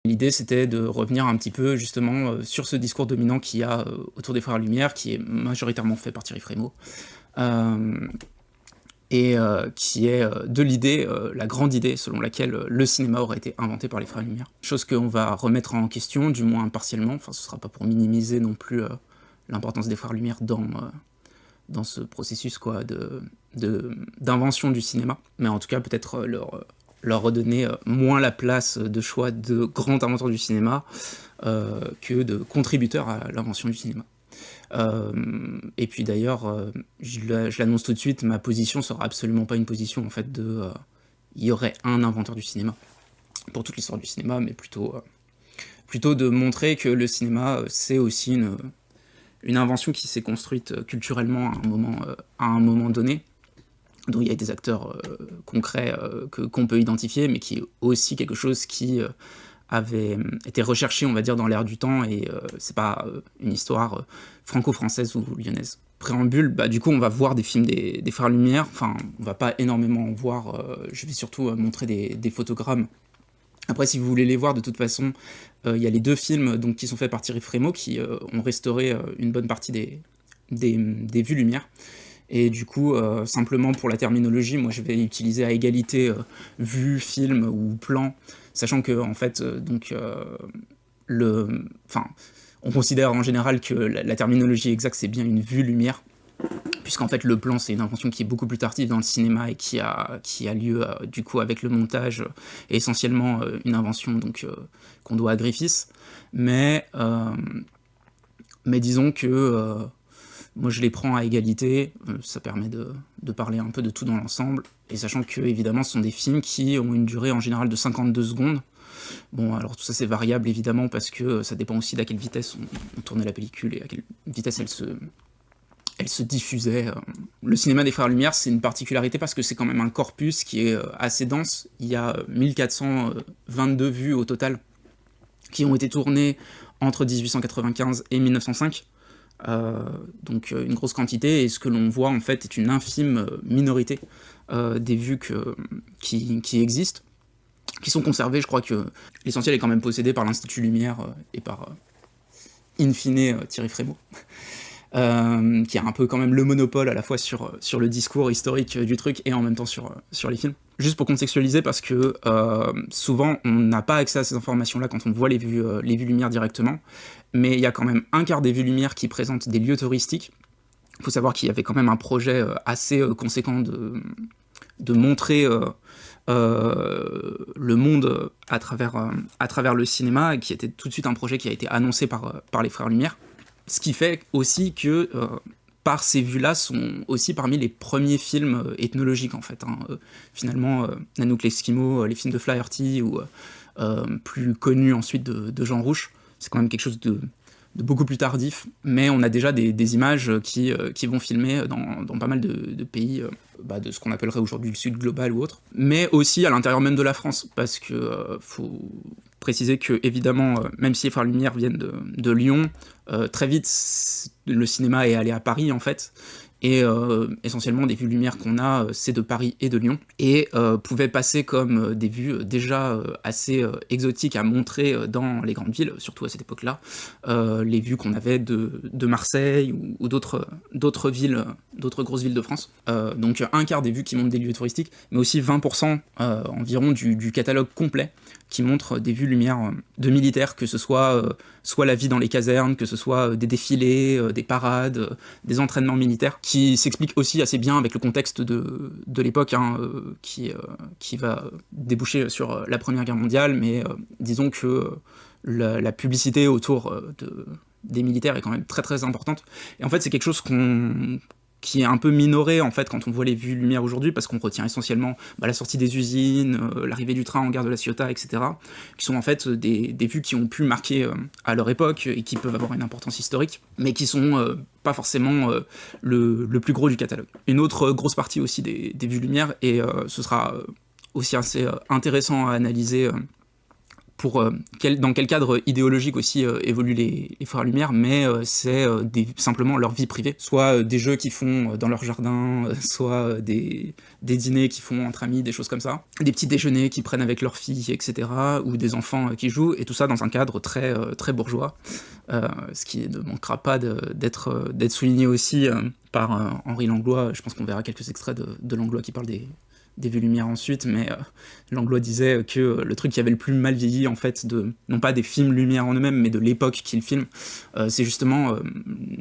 L'idée, c'était de revenir un petit peu justement, sur ce discours dominant qu'il y a, autour des Frères Lumière, qui est majoritairement fait par Thierry Frémaux. Hem qui est, de l'idée, la grande idée selon laquelle, le cinéma aurait été inventé par les Frères Lumière. Chose qu'on va remettre en question, du moins partiellement, enfin ce sera pas pour minimiser non plus, l'importance des Frères Lumière dans ce processus quoi d'invention du cinéma. Mais en tout cas peut-être, leur redonner, moins la place de choix de grands inventeurs du cinéma, que de contributeurs à l'invention du cinéma. Et puis d'ailleurs, je l'annonce tout de suite, ma position sera absolument pas une position en fait il y aurait un inventeur du cinéma, pour toute l'histoire du cinéma, mais plutôt de montrer que le cinéma, c'est aussi une invention qui s'est construite, culturellement à un moment donné, dont il y a des acteurs, concrets, qu'on peut identifier, mais qui est aussi quelque chose qui, avait été recherché, on va dire, dans l'air du temps et c'est pas, une histoire, franco-française ou lyonnaise. Préambule, bah, du coup, on va voir des films des Frères Lumière, enfin, on va pas énormément en voir, je vais surtout, montrer des photogrammes. Après, si vous voulez les voir, de toute façon, il y a les 2 films donc qui sont faits par Thierry Frémaux qui, ont restauré, une bonne partie des vues lumière et du coup, simplement pour la terminologie, moi je vais utiliser à égalité, vue, film ou plan, sachant qu'en fait, enfin, on considère en général que la terminologie exacte, c'est bien une vue lumière, puisqu'en fait le plan, c'est une invention qui est beaucoup plus tardive dans le cinéma et qui a lieu, du coup avec le montage, et essentiellement, une invention donc qu'on doit à Griffiths. Mais disons que, moi je les prends à égalité, ça permet de parler un peu de tout dans l'ensemble, et sachant que évidemment ce sont des films qui ont une durée en général de 52 secondes. Bon alors tout ça c'est variable évidemment parce que ça dépend aussi d'à quelle vitesse on tournait la pellicule et à quelle vitesse elle se diffusait. Le cinéma des Frères Lumière, c'est une particularité parce que c'est quand même un corpus qui est assez dense. Il y a 1422 vues au total qui ont été tournées entre 1895 et 1905. Donc une grosse quantité, et ce que l'on voit en fait est une infime minorité des vues qui existent, qui sont conservées. Je crois que l'essentiel est quand même possédé par l'Institut Lumière et par in fine Thierry Frémaux. Qui a un peu quand même le monopole à la fois sur le discours historique du truc et en même temps sur les films. Juste pour contextualiser, parce que souvent on n'a pas accès à ces informations-là quand on voit les vues lumière directement, mais il y a quand même un quart des vues lumière qui présentent des lieux touristiques. Il faut savoir qu'il y avait quand même un projet assez conséquent de montrer le monde à travers le cinéma, et qui était tout de suite un projet qui a été annoncé par les Frères Lumière. Ce qui fait aussi que, par ces vues-là, sont aussi parmi les premiers films ethnologiques, en fait. Finalement, Nanook l'Esquimau, les films de Flaherty, ou plus connus ensuite de Jean Rouch, c'est quand même quelque chose de beaucoup plus tardif, mais on a déjà des images qui vont filmer dans pas mal de pays, de ce qu'on appellerait aujourd'hui le Sud global ou autre, mais aussi à l'intérieur même de la France, parce que faut préciser que, évidemment, même si les Frères Lumière viennent de Lyon, très vite, le cinéma est allé à Paris, en fait, et essentiellement des vues lumière qu'on a, c'est de Paris et de Lyon, et pouvaient passer comme des vues déjà assez exotiques à montrer dans les grandes villes, surtout à cette époque-là, les vues qu'on avait de Marseille ou d'autres villes, d'autres grosses villes de France. Donc un quart des vues qui montrent des lieux touristiques, mais aussi 20% environ du catalogue complet qui montre des vues lumière de militaires, que ce soit la vie dans les casernes, que ce soit des défilés, des parades, des entraînements militaires, qui s'expliquent aussi assez bien avec le contexte de l'époque, qui va déboucher sur la Première Guerre mondiale, mais disons que la publicité autour des militaires est quand même très très importante. Et en fait, c'est quelque chose qui est un peu minoré en fait quand on voit les vues lumière aujourd'hui, parce qu'on retient essentiellement la sortie des usines, l'arrivée du train en gare de la Ciotat, etc., qui sont en fait des vues qui ont pu marquer à leur époque et qui peuvent avoir une importance historique, mais qui sont pas forcément le plus gros du catalogue. Une autre grosse partie aussi des vues lumière, et ce sera aussi assez intéressant à analyser dans quel cadre idéologique aussi évoluent les Frères Lumière, mais c'est simplement leur vie privée. Soit des jeux qu'ils font dans leur jardin, soit des dîners qu'ils font entre amis, des choses comme ça. Des petits déjeuners qu'ils prennent avec leurs filles, etc. Ou des enfants qui jouent, et tout ça dans un cadre très, très bourgeois. Ce qui ne manquera pas d'être souligné aussi par Henri Langlois. Je pense qu'on verra quelques extraits de Langlois qui parle des vues lumière ensuite, mais Langlois disait que le truc qui avait le plus mal vieilli, en fait, non pas des films lumière en eux-mêmes, mais de l'époque qu'ils filment, c'est justement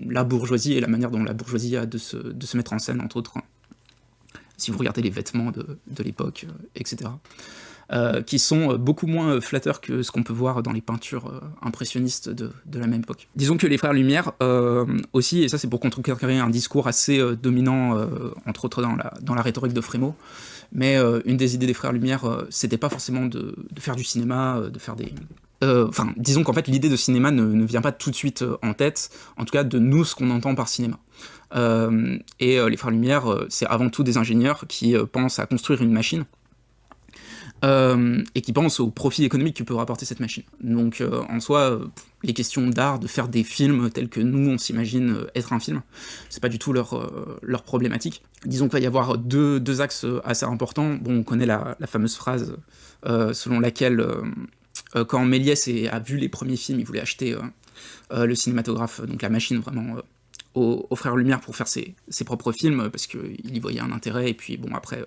la bourgeoisie et la manière dont la bourgeoisie a de se mettre en scène, entre autres. Si vous regardez les vêtements de l'époque, etc. Qui sont beaucoup moins flatteurs que ce qu'on peut voir dans les peintures impressionnistes de la même époque. Disons que les Frères Lumière, aussi, et ça c'est pour contrecarrer un discours assez dominant, entre autres dans la rhétorique de Frémaux, mais une des idées des Frères Lumière, c'était pas forcément de faire du cinéma, de faire des... disons qu'en fait l'idée de cinéma ne vient pas tout de suite en tête, en tout cas de nous, ce qu'on entend par cinéma. Et les Frères Lumière, c'est avant tout des ingénieurs qui pensent à construire une machine, et qui pensent au profit économique que peut rapporter cette machine. Donc en soi, les questions d'art, de faire des films tels que nous on s'imagine être un film, c'est pas du tout leur problématique. Disons qu'il va y avoir deux axes assez importants. Bon, on connaît la fameuse phrase selon laquelle quand Méliès a vu les premiers films, il voulait acheter le cinématographe, donc la machine vraiment aux Frères Lumière pour faire ses propres films, parce qu'il y voyait un intérêt, et puis bon, après,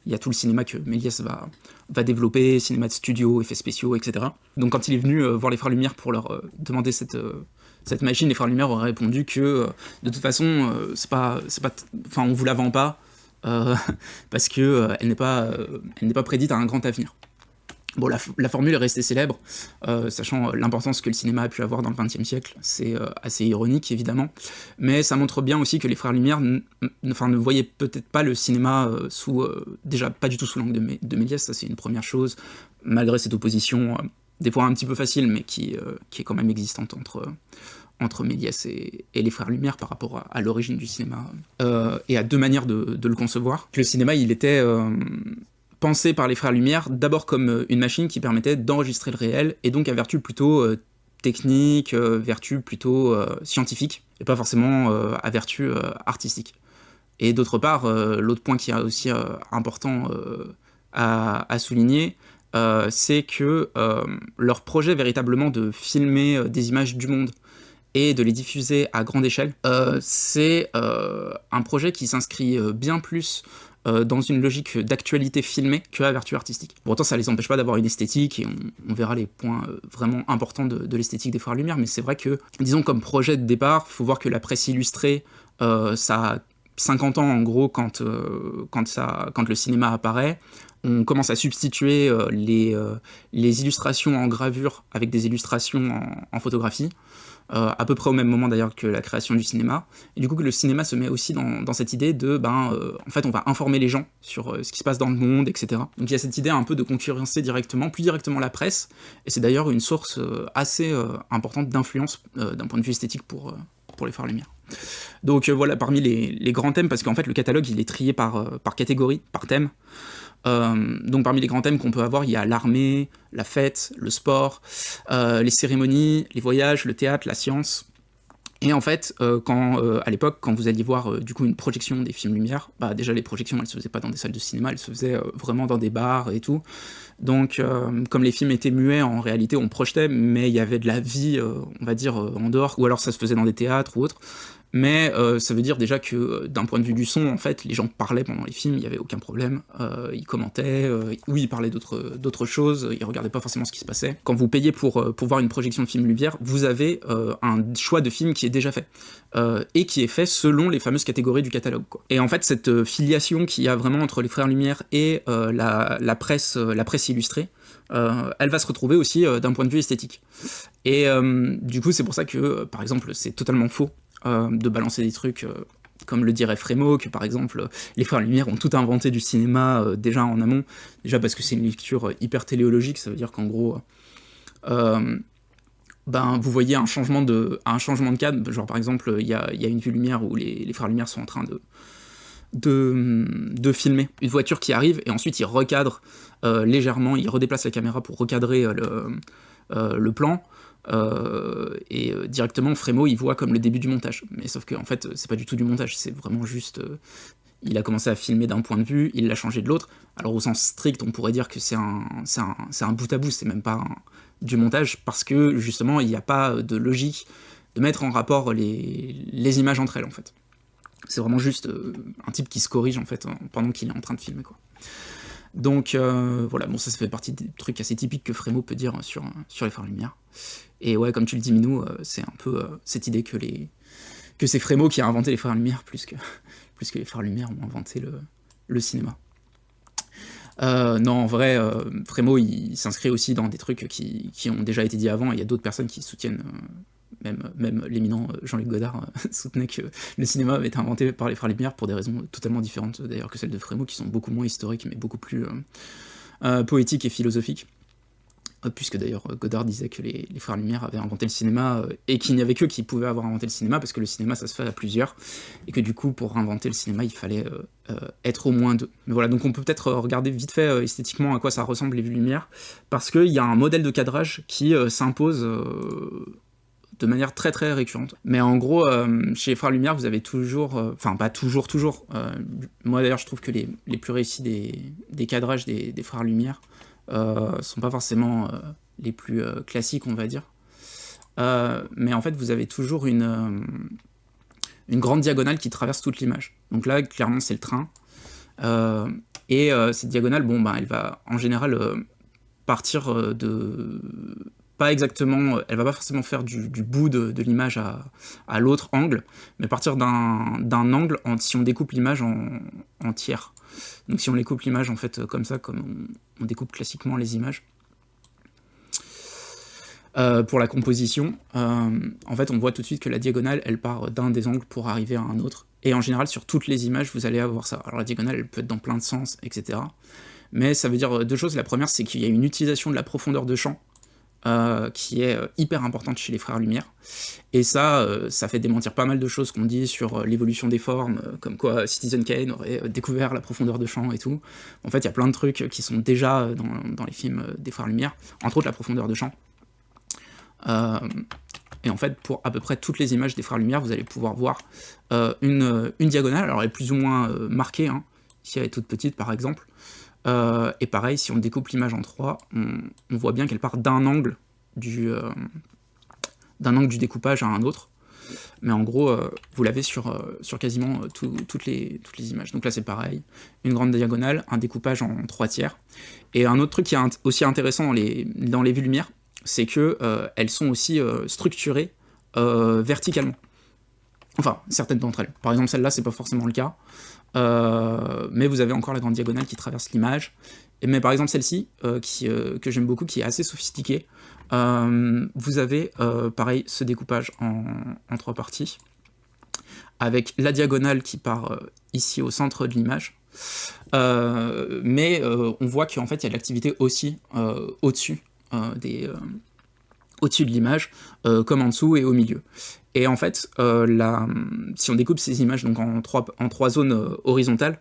il y a tout le cinéma que Méliès va développer, cinéma de studio, effets spéciaux, etc. Donc quand il est venu voir les Frères Lumière pour leur demander cette machine, les Frères Lumière auraient répondu que, de toute façon, on vous la vend pas, parce que elle n'est pas prédite à un grand avenir. Bon, la formule est restée célèbre, sachant l'importance que le cinéma a pu avoir dans le XXe siècle. C'est assez ironique, évidemment, mais ça montre bien aussi que les Frères Lumière ne voyaient peut-être pas le cinéma déjà pas du tout sous l'angle de Méliès, ça c'est une première chose, malgré cette opposition, des fois un petit peu facile, mais qui est quand même existante entre Méliès et les Frères Lumière par rapport à l'origine du cinéma, et à deux manières de le concevoir. Le cinéma, il était... pensé par les Frères Lumière d'abord comme une machine qui permettait d'enregistrer le réel, et donc à vertu plutôt technique, vertu plutôt scientifique, et pas forcément à vertu artistique. Et d'autre part, l'autre point qui est aussi important à souligner, c'est que leur projet véritablement de filmer des images du monde et de les diffuser à grande échelle, c'est un projet qui s'inscrit bien plus dans une logique d'actualité filmée que à vertu artistique. Pour autant, ça les empêche pas d'avoir une esthétique, et on verra les points vraiment importants de l'esthétique des Frères Lumière, mais c'est vrai que, disons comme projet de départ, faut voir que la presse illustrée, ça a 50 ans en gros quand le cinéma apparaît. On commence à substituer les illustrations en gravure avec des illustrations en photographie, à peu près au même moment d'ailleurs que la création du cinéma, et du coup que le cinéma se met aussi dans cette idée de, en fait on va informer les gens sur ce qui se passe dans le monde, etc. Donc il y a cette idée un peu de concurrencer plus directement la presse, et c'est d'ailleurs une source assez importante d'influence d'un point de vue esthétique pour les Frères Lumière. Donc voilà, parmi les grands thèmes, parce qu'en fait le catalogue il est trié par catégorie, par thème. Donc parmi les grands thèmes qu'on peut avoir, il y a l'armée, la fête, le sport, les cérémonies, les voyages, le théâtre, la science. Et en fait, à l'époque, quand vous alliez voir du coup une projection des films Lumière, déjà les projections elles se faisaient pas dans des salles de cinéma, elles se faisaient vraiment dans des bars et tout. Donc comme les films étaient muets, en réalité on projetait, mais il y avait de la vie, on va dire, en dehors, ou alors ça se faisait dans des théâtres ou autres. Mais ça veut dire déjà que d'un point de vue du son, en fait, les gens parlaient pendant les films, il n'y avait aucun problème, ils commentaient, oui, ils parlaient d'autres choses, ils regardaient pas forcément ce qui se passait. Quand vous payez pour voir une projection de film Lumière, vous avez un choix de film qui est déjà fait, et qui est fait selon les fameuses catégories du catalogue, quoi. Et en fait, cette filiation qu'il y a vraiment entre les Frères Lumière et la presse illustrée, elle va se retrouver aussi d'un point de vue esthétique. Et du coup, c'est pour ça que, par exemple, c'est totalement faux de balancer des trucs comme le dirait Frémaux, que par exemple les Frères Lumière ont tout inventé du cinéma déjà en amont, déjà parce que c'est une lecture hyper téléologique, ça veut dire qu'en gros vous voyez un changement de cadre, genre par exemple il y a une vue Lumière où les Frères Lumière sont en train de filmer une voiture qui arrive, et ensuite ils recadrent légèrement, ils redéplacent la caméra pour recadrer le plan, et directement Frémaux il voit comme le début du montage. Mais sauf que en fait c'est pas du tout du montage, c'est vraiment juste... il a commencé à filmer d'un point de vue, il l'a changé de l'autre. Alors au sens strict, on pourrait dire que c'est un bout à bout, c'est même pas du montage, parce que justement il n'y a pas de logique de mettre en rapport les images entre elles en fait. C'est vraiment juste un type qui se corrige en fait pendant qu'il est en train de filmer, quoi. Donc voilà, bon ça fait partie des trucs assez typiques que Frémaux peut dire sur les frères Lumière. Et ouais, comme tu le dis Minou, c'est un peu cette idée que c'est Frémaux qui a inventé les frères Lumière plus que les frères Lumière ont inventé le cinéma. Non, en vrai, Frémaux il s'inscrit aussi dans des trucs qui ont déjà été dits avant, et il y a d'autres personnes qui soutiennent, même l'éminent Jean-Luc Godard soutenait que le cinéma avait été inventé par les frères Lumière pour des raisons totalement différentes d'ailleurs que celles de Frémaux, qui sont beaucoup moins historiques mais beaucoup plus poétiques et philosophiques. Puisque d'ailleurs Godard disait que les frères Lumière avaient inventé le cinéma, et qu'il n'y avait qu'eux qui pouvaient avoir inventé le cinéma, parce que le cinéma ça se fait à plusieurs, et que du coup pour inventer le cinéma il fallait être au moins deux. Mais voilà, donc on peut peut-être regarder vite fait esthétiquement à quoi ça ressemble les Lumière, parce qu'il y a un modèle de cadrage qui s'impose de manière très très récurrente. Mais en gros, chez les frères Lumière, vous avez toujours... Enfin, pas toujours, moi d'ailleurs, je trouve que les plus réussis des cadrages des frères Lumière sont pas forcément les plus classiques, on va dire. Mais en fait, vous avez toujours une grande diagonale qui traverse toute l'image. Donc là, clairement, c'est le train. Et cette diagonale, bon, ben, elle va en général partir de... Pas exactement, elle va pas forcément faire du bout de l'image à l'autre angle, mais partir d'un angle si on découpe l'image en tiers. Donc si on découpe l'image en fait comme ça, comme on découpe classiquement les images, pour la composition, en fait on voit tout de suite que la diagonale elle part d'un des angles pour arriver à un autre, et en général sur toutes les images vous allez avoir ça. Alors la diagonale elle peut être dans plein de sens, etc. Mais ça veut dire deux choses. La première c'est qu'il y a une utilisation de la profondeur de champ qui est hyper importante chez les frères Lumière, et ça fait démentir pas mal de choses qu'on dit sur l'évolution des formes, comme quoi Citizen Kane aurait découvert la profondeur de champ et tout. En fait, il y a plein de trucs qui sont déjà dans les films des frères Lumière, entre autres la profondeur de champ. Et en fait, pour à peu près toutes les images des frères Lumière, vous allez pouvoir voir une diagonale, alors elle est plus ou moins marquée, hein, ici elle est toute petite par exemple. Et pareil, si on découpe l'image en trois, on voit bien qu'elle part d'un angle du découpage à un autre. Mais en gros, vous l'avez sur quasiment toutes les images. Donc là c'est pareil, une grande diagonale, un découpage en 3 tiers. Et un autre truc qui est aussi intéressant dans les vues lumière, c'est que elles sont aussi structurées verticalement. Enfin, certaines d'entre elles. Par exemple celle-là, c'est pas forcément le cas. Mais vous avez encore la grande diagonale qui traverse l'image. Mais par exemple celle-ci, que j'aime beaucoup, qui est assez sophistiquée, vous avez pareil ce découpage en 3 parties, avec la diagonale qui part ici au centre de l'image, mais on voit qu'en fait il y a de l'activité aussi au-dessus au-dessus de l'image, comme en dessous et au milieu. Et en fait, si on découpe ces images donc en trois zones horizontales,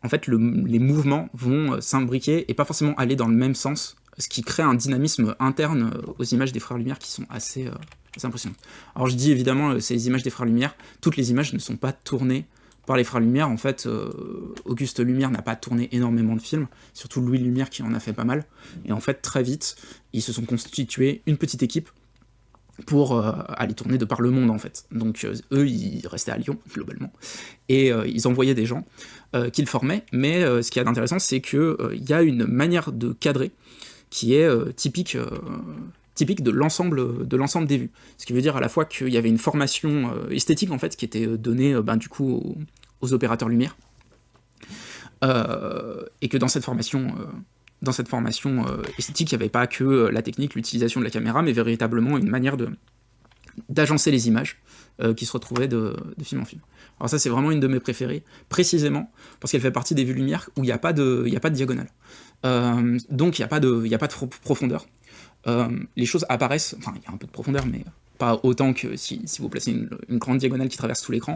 en fait les mouvements vont s'imbriquer et pas forcément aller dans le même sens, ce qui crée un dynamisme interne aux images des frères Lumière qui sont assez impressionnantes. Alors je dis évidemment, ces images des frères Lumière, toutes les images ne sont pas tournées par les frères Lumière. En fait, Auguste Lumière n'a pas tourné énormément de films, surtout Louis Lumière qui en a fait pas mal, et en fait très vite, ils se sont constitués une petite équipe pour aller tourner de par le monde en fait. Donc eux, ils restaient à Lyon, globalement, et ils envoyaient des gens qu'ils formaient, mais ce qu'il y a d'intéressant, c'est qu'il y a une manière de cadrer qui est typique de l'ensemble des vues. Ce qui veut dire à la fois qu'il y avait une formation esthétique en fait qui était donnée du coup aux opérateurs lumière, et que dans cette formation esthétique, il n'y avait pas que la technique, l'utilisation de la caméra, mais véritablement une manière d'agencer les images qui se retrouvaient de film en film. Alors ça, c'est vraiment une de mes préférées, précisément parce qu'elle fait partie des vues lumière où il n'y a pas de diagonale. Donc il n'y a pas de profondeur. Les choses apparaissent, enfin il y a un peu de profondeur, mais pas autant que si vous placez une grande diagonale qui traverse tout l'écran.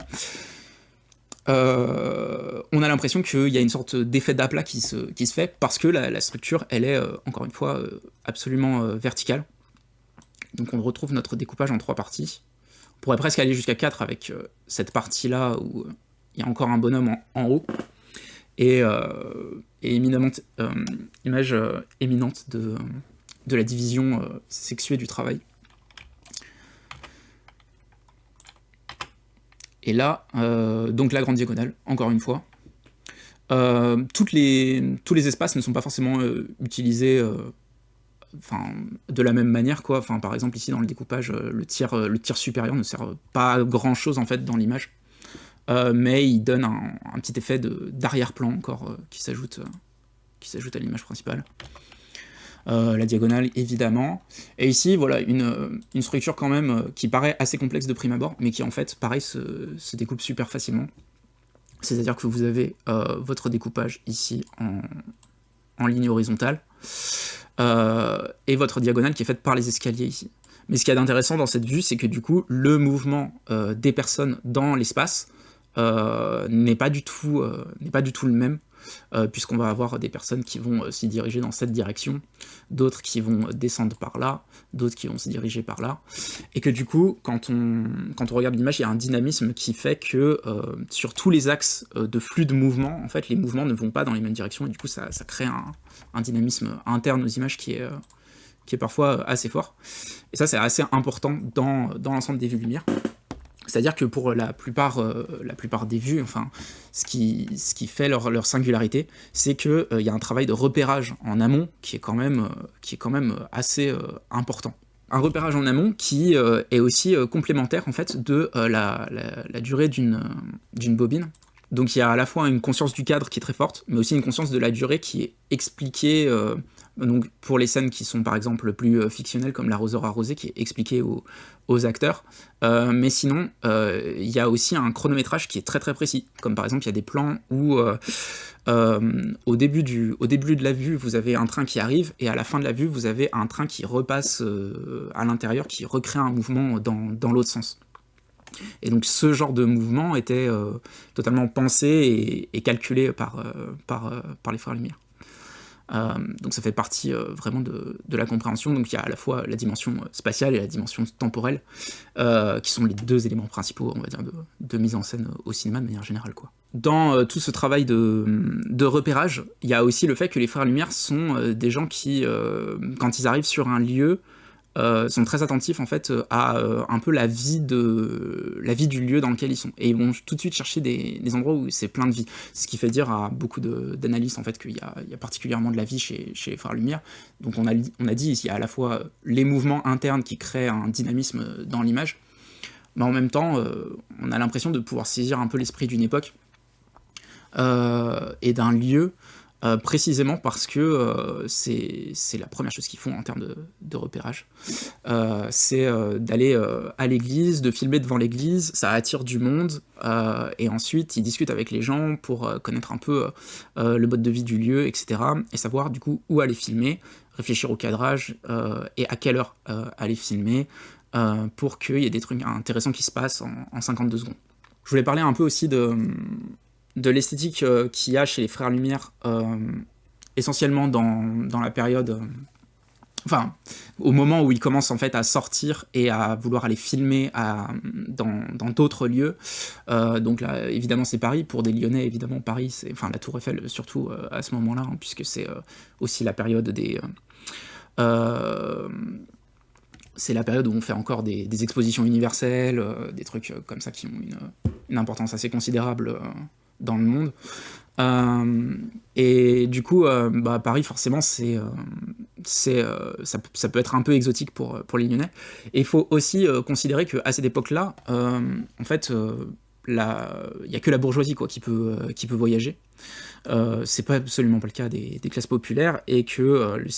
On a l'impression qu'il y a une sorte d'effet d'aplat qui se fait, parce que la structure, elle est, encore une fois, absolument verticale. Donc on retrouve notre découpage en 3 parties. On pourrait presque aller jusqu'à 4 avec cette partie-là où il y a encore un bonhomme en haut, et image éminente de la division sexuée du travail. Et là, donc la grande diagonale, encore une fois. Tous les espaces ne sont pas forcément utilisés de la même manière, quoi. Enfin, par exemple, ici, dans le découpage, le tiers supérieur ne sert pas à grand-chose, en fait, dans l'image. Mais il donne un petit effet d'arrière-plan, encore, qui s'ajoute à l'image principale. La diagonale, évidemment. Et ici, voilà, une structure, quand même, qui paraît assez complexe de prime abord, mais qui, en fait, pareil, se découpe super facilement. C'est-à-dire que vous avez votre découpage, ici, en ligne horizontale, et votre diagonale qui est faite par les escaliers ici. Mais ce qu'il y a d'intéressant dans cette vue, c'est que du coup, le mouvement des personnes dans l'espace n'est pas du tout le même, puisqu'on va avoir des personnes qui vont s'y diriger dans cette direction, d'autres qui vont descendre par là, d'autres qui vont se diriger par là, et que du coup, quand on regarde l'image, il y a un dynamisme qui fait que sur tous les axes de flux de mouvement, en fait, les mouvements ne vont pas dans les mêmes directions, et du coup, ça crée un dynamisme interne aux images qui est parfois assez fort. Et ça, c'est assez important dans l'ensemble des vues lumière. C'est-à-dire que pour la plupart des vues, enfin, ce qui fait leur singularité, c'est qu'il y a un travail de repérage en amont qui est quand même assez important. Un repérage en amont qui est aussi complémentaire en fait de la durée d'une bobine. Donc il y a à la fois une conscience du cadre qui est très forte, mais aussi une conscience de la durée qui est expliquée, donc pour les scènes qui sont par exemple plus fictionnelles, comme l'arroseur arrosé, qui est expliqué aux acteurs, mais sinon il y a aussi un chronométrage qui est très très précis, comme par exemple il y a des plans où au début de la vue vous avez un train qui arrive, et à la fin de la vue vous avez un train qui repasse à l'intérieur, qui recrée un mouvement dans l'autre sens. Et donc ce genre de mouvement était totalement pensé et calculé par les frères Lumière. Donc ça fait partie vraiment de la compréhension. Donc il y a à la fois la dimension spatiale et la dimension temporelle, qui sont les deux éléments principaux, on va dire, de mise en scène au cinéma de manière générale, quoi. Dans tout ce travail de repérage, il y a aussi le fait que les frères Lumière sont des gens qui, quand ils arrivent sur un lieu, sont très attentifs en fait à un peu la vie du lieu dans lequel ils sont, et ils vont tout de suite chercher des endroits où c'est plein de vie, ce qui fait dire à beaucoup d'analystes en fait qu'il y a particulièrement de la vie chez les frères Lumière. Donc on a dit ici à la fois les mouvements internes qui créent un dynamisme dans l'image, mais en même temps on a l'impression de pouvoir saisir un peu l'esprit d'une époque et d'un lieu, précisément parce que c'est la première chose qu'ils font en termes de repérage. C'est d'aller à l'église, de filmer devant l'église, ça attire du monde, et ensuite ils discutent avec les gens pour connaître un peu le mode de vie du lieu, etc. Et savoir du coup où aller filmer, réfléchir au cadrage, et à quelle heure aller filmer, pour qu'il y ait des trucs intéressants qui se passent en 52 secondes. Je voulais parler un peu aussi de l'esthétique qu'il y a chez les frères Lumière, essentiellement dans la période... Enfin, au moment où ils commencent en fait à sortir et à vouloir aller filmer dans d'autres lieux. Donc là, évidemment, c'est Paris. Pour des Lyonnais, évidemment, Paris, c'est... Enfin, la Tour Eiffel, surtout à ce moment-là, hein, puisque c'est aussi la période des... c'est la période où on fait encore des expositions universelles, des trucs comme ça qui ont une importance assez considérable dans le monde. Et du coup, Paris, forcément, ça peut être un peu exotique pour les Lyonnais. Et il faut aussi considérer qu'à cette époque-là, en fait, il n'y a que la bourgeoisie quoi, qui peut voyager. C'est pas absolument pas le cas des classes populaires, et que le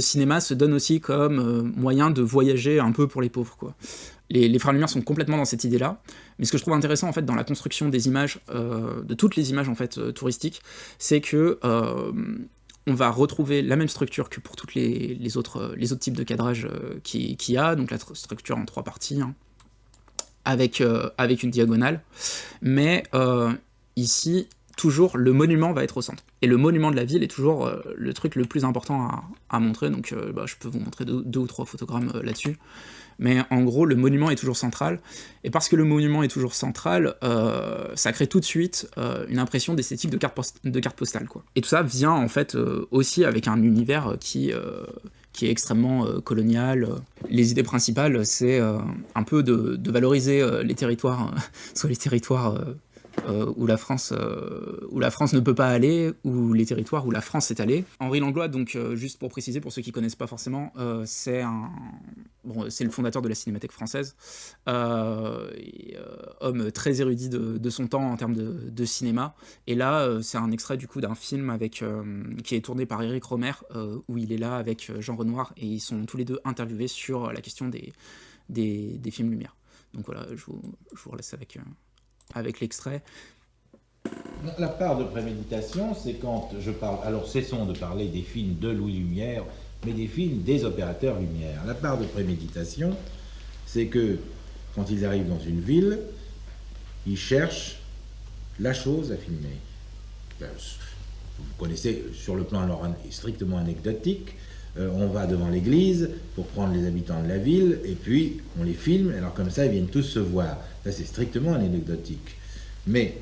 cinéma se donne aussi comme moyen de voyager un peu pour les pauvres, quoi. Les frères Lumière sont complètement dans cette idée-là, mais ce que je trouve intéressant en fait dans la construction des images, de toutes les images en fait touristiques, c'est que on va retrouver la même structure que pour toutes les autres types de cadrage qu'il y a, donc la structure en 3 parties, hein, avec une diagonale, mais ici toujours le monument va être au centre. Et le monument de la ville est toujours le truc le plus important à montrer, donc je peux vous montrer deux ou trois photogrammes là-dessus. Mais en gros, le monument est toujours central, et parce que le monument est toujours central, ça crée tout de suite une impression d'esthétique de carte postale, quoi. Et tout ça vient en fait aussi avec un univers qui est extrêmement colonial. Les idées principales, c'est un peu de valoriser les territoires, soit les territoires où la France ne peut pas aller, ou les territoires où la France est allée. Henri Langlois, donc juste pour préciser, pour ceux qui connaissent pas forcément, c'est le fondateur de la Cinémathèque française, homme très érudit de son temps en termes de cinéma. Et là, c'est un extrait du coup d'un film qui est tourné par Éric Rohmer, où il est là avec Jean Renoir, et ils sont tous les deux interviewés sur la question des films Lumière. Donc voilà, je vous relaisse avec l'extrait. La part de préméditation, c'est quand je parle, alors cessons de parler des films de Louis Lumière, mais des films des opérateurs Lumière. La part de préméditation, c'est que quand ils arrivent dans une ville, ils cherchent la chose à filmer. Vous connaissez, sur le plan strictement anecdotique, on va devant l'église pour prendre les habitants de la ville, et puis on les filme, alors comme ça ils viennent tous se voir. Ça c'est strictement anecdotique. Mais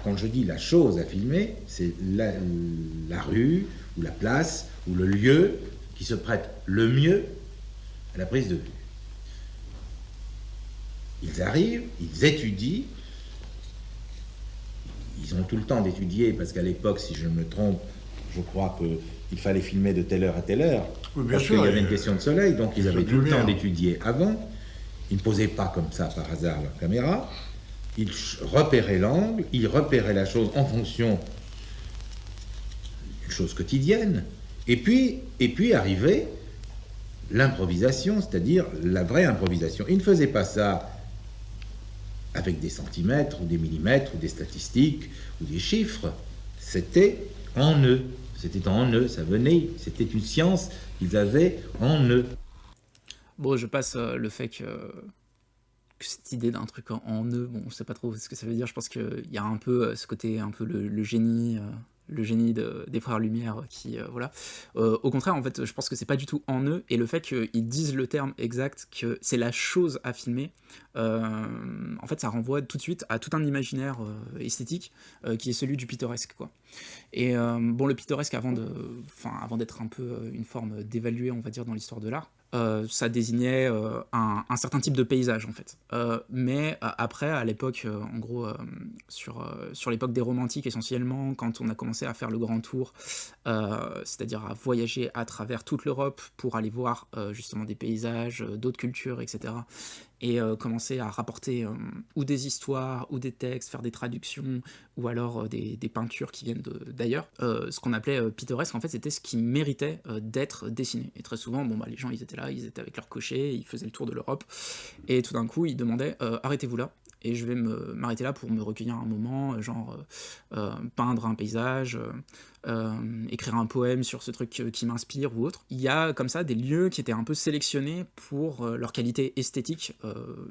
quand je dis la chose à filmer, c'est la rue, ou la place, ou le lieu qui se prête le mieux à la prise de vue. Ils arrivent, ils étudient, ils ont tout le temps d'étudier, parce qu'à l'époque, si je me trompe, je crois qu'il fallait filmer de telle heure à telle heure, oui, parce qu'il y avait une question de soleil, donc ils avaient tout le temps d'étudier avant. Ils ne posaient pas comme ça par hasard leur caméra. Ils repéraient l'angle, ils repéraient la chose en fonction d'une chose quotidienne. Et puis arrivait l'improvisation, c'est-à-dire la vraie improvisation. Ils ne faisaient pas ça avec des centimètres, ou des millimètres, ou des statistiques, ou des chiffres. C'était en eux. C'était en eux, ça venait, c'était une science qu'ils avaient en eux. Bon, je passe le fait que cette idée d'un truc en eux, bon, je sais pas trop ce que ça veut dire, je pense qu'il y a un peu ce côté, un peu le génie des frères Lumière qui, voilà. Au contraire, en fait, je pense que c'est pas du tout en eux, et le fait qu'ils disent le terme exact, que c'est la chose à filmer, en fait, ça renvoie tout de suite à tout un imaginaire esthétique qui est celui du pittoresque, quoi. Et le pittoresque, avant d'être un peu une forme d'évaluer, on va dire, dans l'histoire de l'art, ça désignait un certain type de paysage, en fait. Mais après, à l'époque, en gros, sur l'époque des romantiques, essentiellement, quand on a commencé à faire le grand tour, c'est-à-dire à voyager à travers toute l'Europe pour aller voir justement des paysages, d'autres cultures, etc., et commencer à rapporter ou des histoires, ou des textes, faire des traductions, ou alors des peintures qui viennent d'ailleurs. Ce qu'on appelait pittoresque, en fait, c'était ce qui méritait d'être dessiné. Et très souvent, les gens, ils étaient là, ils étaient avec leur cocher, ils faisaient le tour de l'Europe, et tout d'un coup, ils demandaient « arrêtez-vous là ». Et je vais m'arrêter là pour me recueillir un moment, peindre un paysage, écrire un poème sur ce truc qui m'inspire ou autre. Il y a comme ça des lieux qui étaient un peu sélectionnés pour leur qualité esthétique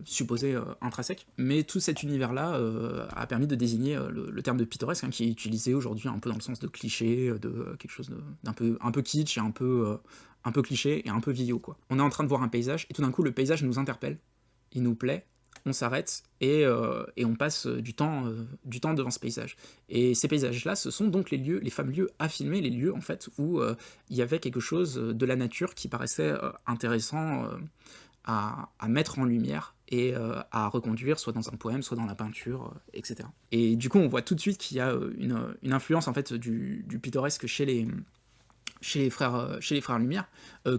supposée intrinsèque. Mais tout cet univers-là a permis de désigner le terme de pittoresque, qui est utilisé aujourd'hui un peu dans le sens de cliché, de quelque chose d'un un peu kitsch et un peu cliché et un peu vieillot, quoi. On est en train de voir un paysage et tout d'un coup le paysage nous interpelle, il nous plaît, on s'arrête et on passe du temps devant ce paysage. Et ces paysages-là, ce sont donc les fameux lieux à filmer, les lieux en fait où il y avait quelque chose de la nature qui paraissait intéressant à mettre en lumière et à reconduire, soit dans un poème, soit dans la peinture, etc. Et du coup, on voit tout de suite qu'il y a une influence en fait du pittoresque chez les frères Lumière,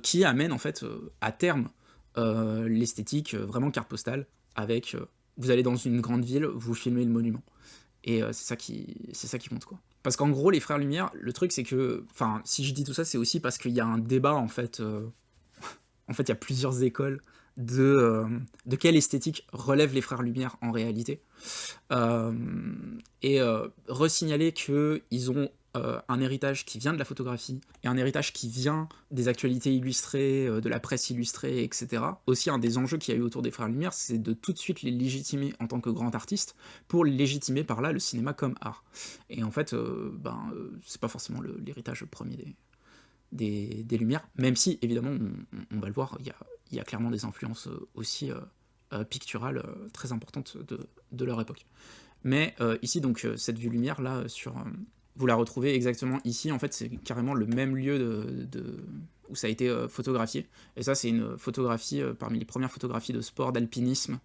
qui amène en fait à terme l'esthétique vraiment carte postale, avec vous allez dans une grande ville, vous filmez le monument. Et c'est ça qui compte, quoi. Parce qu'en gros, les frères Lumière, le truc c'est que, si je dis tout ça, c'est aussi parce qu'il y a un débat en fait. En fait, il y a plusieurs écoles de quelle esthétique relèvent les frères Lumière en réalité. Et resignaler qu'ils ont un héritage qui vient de la photographie et un héritage qui vient des actualités illustrées, de la presse illustrée, etc. Aussi, un des enjeux qu'il y a eu autour des Frères Lumière, c'est de tout de suite les légitimer en tant que grands artistes pour légitimer par là le cinéma comme art. Et en fait, c'est pas forcément l'héritage premier des Lumières, même si, évidemment, on va le voir, il y a clairement des influences aussi picturales très importantes de leur époque. Mais ici, donc, cette vue lumière, là, vous la retrouvez exactement ici. En fait, c'est carrément le même lieu où ça a été photographié. Et ça, c'est une photographie, parmi les premières photographies de sport, d'alpinisme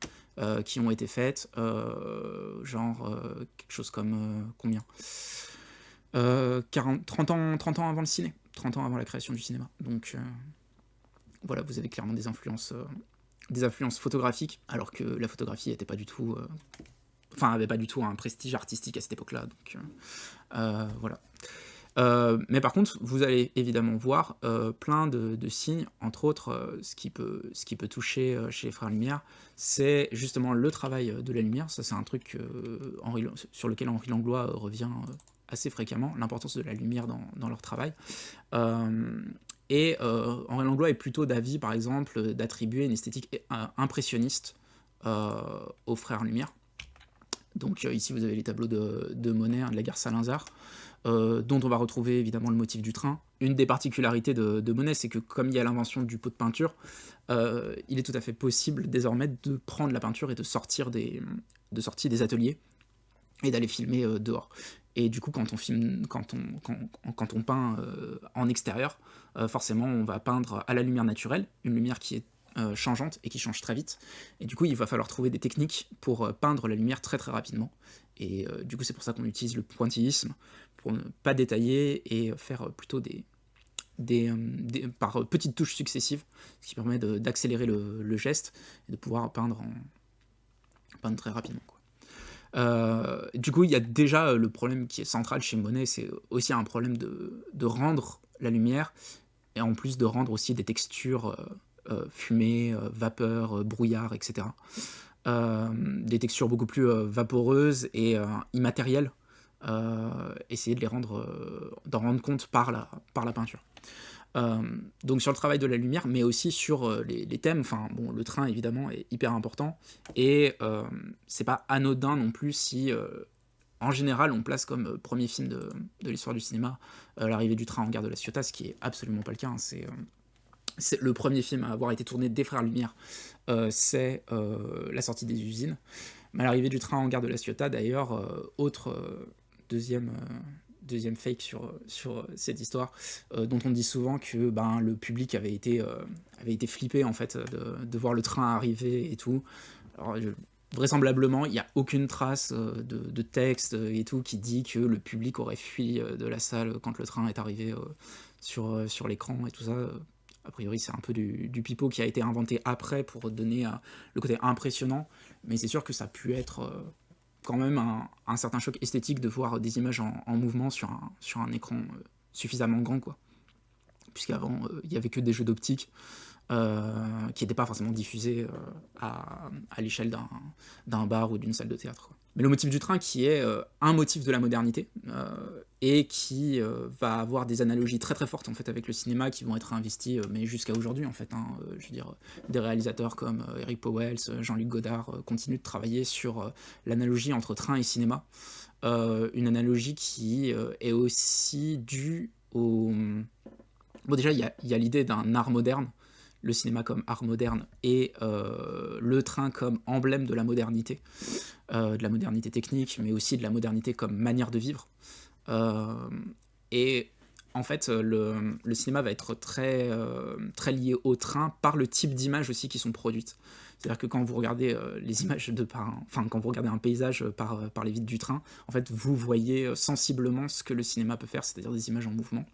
qui ont été faites, quelque chose comme combien 30 ans avant le ciné, 30 ans avant la création du cinéma. Donc voilà, vous avez clairement des influences photographiques, alors que la photographie n'était pas du tout... avait pas du tout un prestige artistique à cette époque-là, donc voilà. Mais par contre, vous allez évidemment voir plein de signes, entre autres, ce qui peut toucher chez les Frères Lumière, c'est justement le travail de la lumière. Ça, c'est un truc sur lequel Henri Langlois revient assez fréquemment, l'importance de la lumière dans leur travail. Henri Langlois est plutôt d'avis, par exemple, d'attribuer une esthétique impressionniste aux Frères Lumière. Donc ici vous avez les tableaux de Monet, de la gare Saint-Lazare, dont on va retrouver évidemment le motif du train. Une des particularités de Monet, c'est que comme il y a l'invention du pot de peinture, il est tout à fait possible désormais de prendre la peinture et de sortir des ateliers et d'aller filmer dehors. Et du coup, quand on peint en extérieur, forcément on va peindre à la lumière naturelle, une lumière qui est changeante et qui change très vite. Et du coup, il va falloir trouver des techniques pour peindre la lumière très très rapidement. Et du coup, c'est pour ça qu'on utilise le pointillisme, pour ne pas détailler et faire plutôt par petites touches successives, ce qui permet d'accélérer le geste et de pouvoir peindre très rapidement, quoi. Du coup, il y a déjà le problème qui est central chez Monet, c'est aussi un problème de rendre la lumière, et en plus de rendre aussi des textures fumée, vapeur, brouillard, etc. Des textures beaucoup plus vaporeuses et immatérielles. Essayer de d'en rendre compte par la peinture. Donc sur le travail de la lumière, mais aussi sur les thèmes. Le train évidemment est hyper important, et c'est pas anodin non plus si en général on place comme premier film de l'histoire du cinéma l'arrivée du train en gare de la Ciotat, ce qui est absolument pas le cas, hein. C'est le premier film à avoir été tourné des Frères Lumière, c'est la sortie des usines. Mais l'arrivée du train en gare de la Ciotat, d'ailleurs, autre deuxième fake sur cette histoire, dont on dit souvent que le public avait été flippé en fait de voir le train arriver et tout. Alors, vraisemblablement, il n'y a aucune trace de texte et tout qui dit que le public aurait fui de la salle quand le train est arrivé sur l'écran et tout ça. A priori, c'est un peu du pipeau qui a été inventé après pour donner le côté impressionnant, mais c'est sûr que ça a pu être quand même un certain choc esthétique de voir des images en mouvement sur un écran suffisamment grand, quoi. Puisqu'avant, il n'y avait que des jeux d'optique qui n'étaient pas forcément diffusés à l'échelle d'un bar ou d'une salle de théâtre, quoi. Mais le motif du train qui est un motif de la modernité et qui va avoir des analogies très très fortes en fait avec le cinéma qui vont être investies mais jusqu'à aujourd'hui en fait, hein. Je veux dire, des réalisateurs comme Eric Powell, Jean-Luc Godard continuent de travailler sur l'analogie entre train et cinéma, une analogie qui est aussi due au... Bon, déjà il y a l'idée d'un art moderne, le cinéma comme art moderne et le train comme emblème de la modernité technique, mais aussi de la modernité comme manière de vivre. Et en fait, le cinéma va être très, très lié au train par le type d'images aussi qui sont produites. C'est-à-dire que quand vous regardez les images quand vous regardez un paysage par les vitres du train, en fait, vous voyez sensiblement ce que le cinéma peut faire, c'est-à-dire des images en mouvement.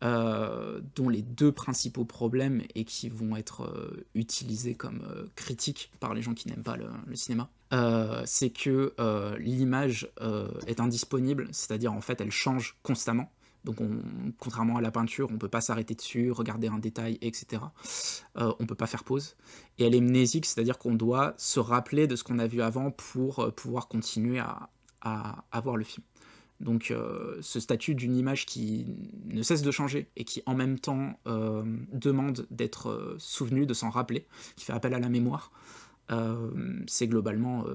Dont les deux principaux problèmes, et qui vont être utilisés comme critiques par les gens qui n'aiment pas le cinéma, c'est que l'image est indisponible, c'est-à-dire en fait elle change constamment. Donc contrairement à la peinture, on peut pas s'arrêter dessus, regarder un détail, etc. On peut pas faire pause. Et elle est mnésique, c'est-à-dire qu'on doit se rappeler de ce qu'on a vu avant pour pouvoir continuer à voir le film. Donc ce statut d'une image qui ne cesse de changer et qui en même temps demande d'être souvenu, de s'en rappeler, qui fait appel à la mémoire, c'est globalement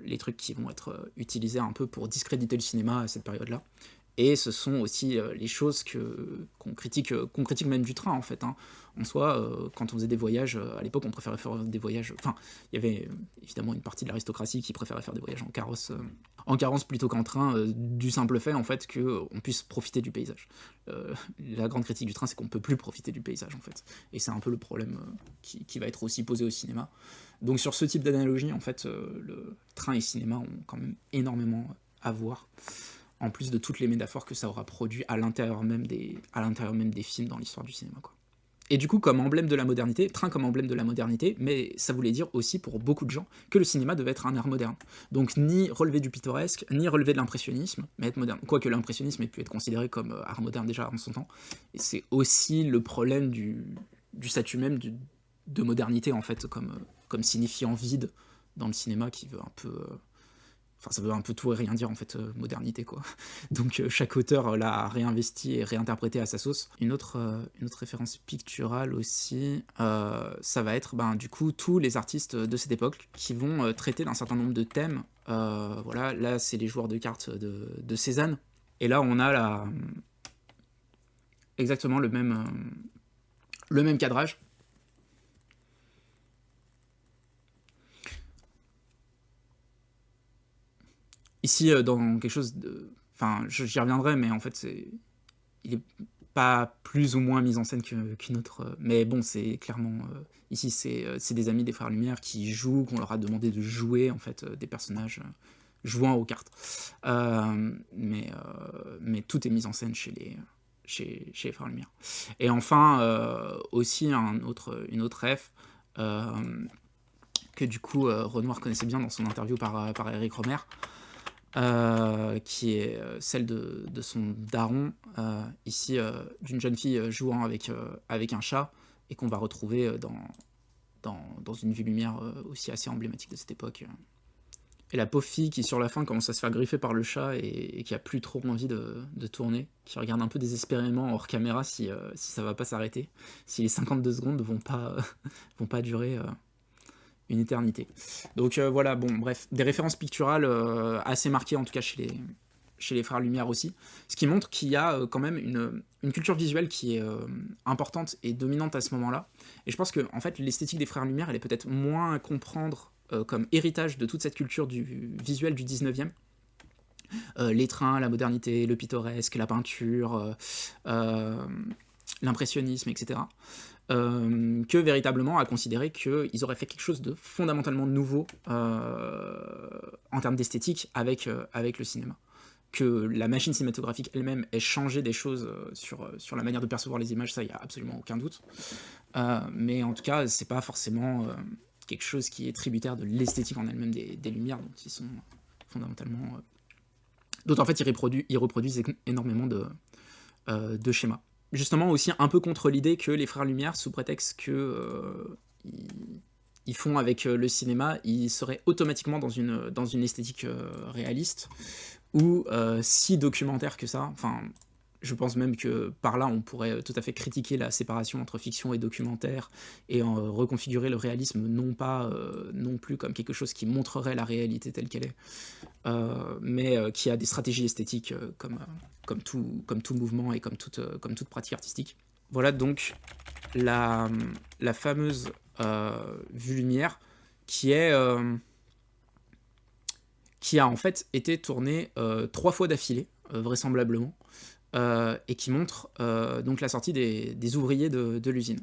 les trucs qui vont être utilisés un peu pour discréditer le cinéma à cette période-là. Et ce sont aussi les choses qu'on critique même du train, en fait. Hein. En soi, quand on faisait des voyages, à l'époque, on préférait faire des voyages... Enfin, il y avait évidemment une partie de l'aristocratie qui préférait faire des voyages en carrosse plutôt qu'en train, du simple fait, en fait, qu'on puisse profiter du paysage. La grande critique du train, c'est qu'on ne peut plus profiter du paysage, en fait. Et c'est un peu le problème qui va être aussi posé au cinéma. Donc sur ce type d'analogie, en fait, le train et cinéma ont quand même énormément à voir, en plus de toutes les métaphores que ça aura produit à l'intérieur même des films dans l'histoire du cinéma, quoi. Et du coup, comme emblème de la modernité, train comme emblème de la modernité, mais ça voulait dire aussi pour beaucoup de gens que le cinéma devait être un art moderne. Donc ni relever du pittoresque, ni relever de l'impressionnisme, mais être moderne. Quoique l'impressionnisme ait pu être considéré comme art moderne déjà en son temps. Et c'est aussi le problème du statut même de modernité, en fait, comme signifiant vide dans le cinéma qui veut un peu... Enfin, ça veut un peu tout et rien dire, en fait, modernité, quoi. Donc chaque auteur l'a réinvesti et réinterprété à sa sauce. Une autre référence picturale aussi, ça va être, du coup, tous les artistes de cette époque qui vont traiter d'un certain nombre de thèmes. Voilà, là, c'est les joueurs de cartes de Cézanne. Et là, on a exactement le même cadrage. Ici, dans quelque chose de... Enfin, j'y reviendrai, mais en fait, il est pas plus ou moins mis en scène qu'une autre... Mais bon, c'est clairement... ici, c'est des amis des Frères Lumière qui jouent, qu'on leur a demandé de jouer, en fait, des personnages jouant aux cartes. Mais tout est mis en scène chez les Frères Lumière. Et enfin, aussi une autre ref, que du coup, Renoir connaissait bien dans son interview par Eric Romer, qui est celle de son daron, ici d'une jeune fille jouant avec un chat, et qu'on va retrouver dans une vue lumière aussi assez emblématique de cette époque. Et la pauvre fille qui sur la fin commence à se faire griffer par le chat et qui a plus trop envie de tourner, qui regarde un peu désespérément hors caméra si ça va pas s'arrêter, si les 52 secondes vont pas durer une éternité. Donc voilà, bon, bref, des références picturales assez marquées, en tout cas chez les Frères Lumière aussi, ce qui montre qu'il y a quand même une culture visuelle qui est importante et dominante à ce moment-là. Et je pense que en fait, l'esthétique des Frères Lumière, elle est peut-être moins à comprendre comme héritage de toute cette culture du visuel du 19e. Les trains, la modernité, le pittoresque, la peinture, l'impressionnisme, etc. Que véritablement à considérer qu'ils auraient fait quelque chose de fondamentalement nouveau en termes d'esthétique avec le cinéma. Que la machine cinématographique elle-même ait changé des choses sur la manière de percevoir les images, ça, il n'y a absolument aucun doute. Mais en tout cas, c'est pas forcément quelque chose qui est tributaire de l'esthétique en elle-même des Lumières, dont ils sont fondamentalement... D'autant en fait, ils reproduisent énormément de schémas. Justement aussi un peu contre l'idée que les Frères Lumière, sous prétexte que ils font avec le cinéma, ils seraient automatiquement dans une esthétique réaliste, ou si documentaire que ça. Enfin, je pense même que par là, on pourrait tout à fait critiquer la séparation entre fiction et documentaire, et reconfigurer le réalisme non pas non plus comme quelque chose qui montrerait la réalité telle qu'elle est, mais qui a des stratégies esthétiques comme tout mouvement et comme toute pratique artistique. Voilà donc la fameuse vue lumière qui a en fait été tournée 3 fois d'affilée, vraisemblablement, et qui montre donc la sortie des ouvriers de l'usine.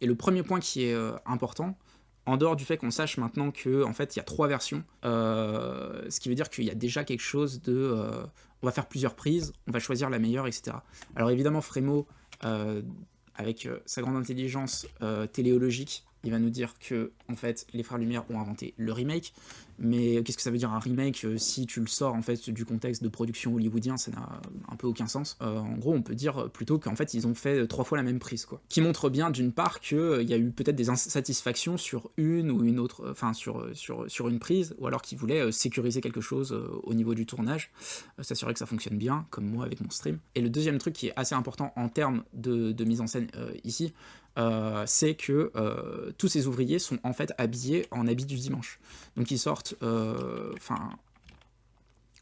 Et le premier point qui est important, en dehors du fait qu'on sache maintenant qu'en fait il y a 3 versions, ce qui veut dire qu'il y a déjà quelque chose de... on va faire plusieurs prises, on va choisir la meilleure, etc. Alors évidemment Frémaux, avec sa grande intelligence téléologique, il va nous dire que en fait les frères Lumière ont inventé le remake, mais qu'est-ce que ça veut dire un remake si tu le sors en fait du contexte de production hollywoodien, ça n'a un peu aucun sens. En gros, on peut dire plutôt qu'en fait ils ont fait 3 fois la même prise, quoi. Qui montre bien d'une part qu'il y a eu peut-être des insatisfactions sur une ou une autre, enfin sur une prise, ou alors qu'ils voulaient sécuriser quelque chose au niveau du tournage, s'assurer que ça fonctionne bien, comme moi avec mon stream. Et le deuxième truc qui est assez important en termes de mise en scène ici, c'est que tous ces ouvriers sont en fait habillés en habits du dimanche. Donc ils sortent,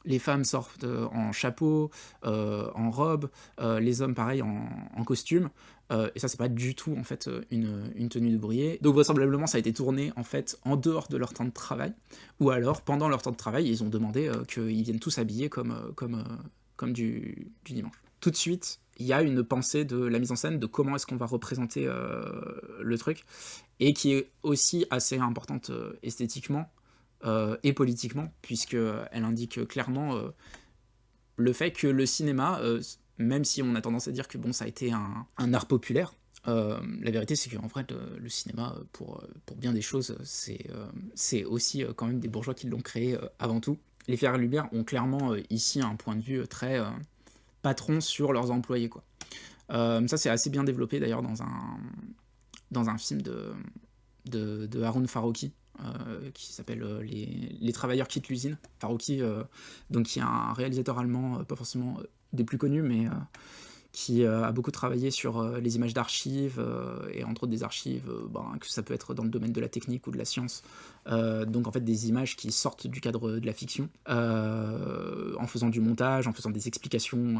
les femmes sortent en chapeau, en robe, les hommes pareil en costume, et ça c'est pas du tout en fait une tenue d'ouvrier. Donc vraisemblablement ça a été tourné en fait en dehors de leur temps de travail, ou alors pendant leur temps de travail ils ont demandé qu'ils viennent tous habillés comme du dimanche. Tout de suite, il y a une pensée de la mise en scène, de comment est-ce qu'on va représenter le truc, et qui est aussi assez importante esthétiquement et politiquement, puisqu'elle indique clairement le fait que le cinéma, même si on a tendance à dire que bon, ça a été un art populaire, la vérité c'est qu'en vrai le cinéma, pour bien des choses, c'est aussi quand même des bourgeois qui l'ont créé avant tout. Les Frères Lumière ont clairement ici un point de vue très patron sur leurs employés, quoi. Ça c'est assez bien développé d'ailleurs dans un film de Haroun Farroukhi, qui s'appelle les travailleurs quittent l'usine. Farroukhi, donc qui est un réalisateur allemand, pas forcément des plus connus, mais qui a beaucoup travaillé sur les images d'archives, et entre autres des archives, que ça peut être dans le domaine de la technique ou de la science, donc en fait des images qui sortent du cadre de la fiction, en faisant du montage, en faisant des explications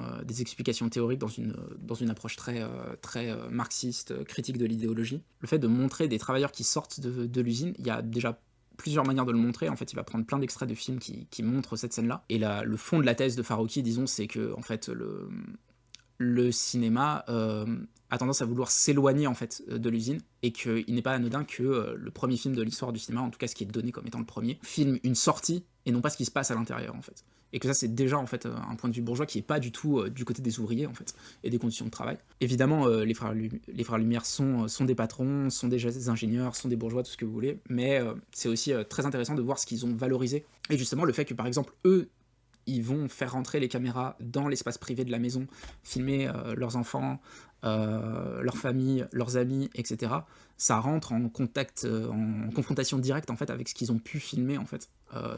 théoriques dans une approche très marxiste, critique de l'idéologie. Le fait de montrer des travailleurs qui sortent de l'usine, il y a déjà plusieurs manières de le montrer. En fait, il va prendre plein d'extraits de films qui montrent cette scène-là. Et le fond de la thèse de Farroukhi, disons, c'est que en fait le cinéma a tendance à vouloir s'éloigner en fait de l'usine, et qu'il n'est pas anodin que le premier film de l'histoire du cinéma, en tout cas ce qui est donné comme étant le premier, filme une sortie et non pas ce qui se passe à l'intérieur, en fait. Et que ça c'est déjà en fait un point de vue bourgeois qui est pas du tout du côté des ouvriers en fait, et des conditions de travail. Évidemment les frères Lumière sont des patrons, sont des ingénieurs, sont des bourgeois, tout ce que vous voulez, mais c'est aussi très intéressant de voir ce qu'ils ont valorisé, et justement le fait que par exemple eux ils vont faire rentrer les caméras dans l'espace privé de la maison, filmer leurs enfants, leurs familles, leurs amis, etc. Ça rentre en contact, en confrontation directe en fait avec ce qu'ils ont pu filmer en fait,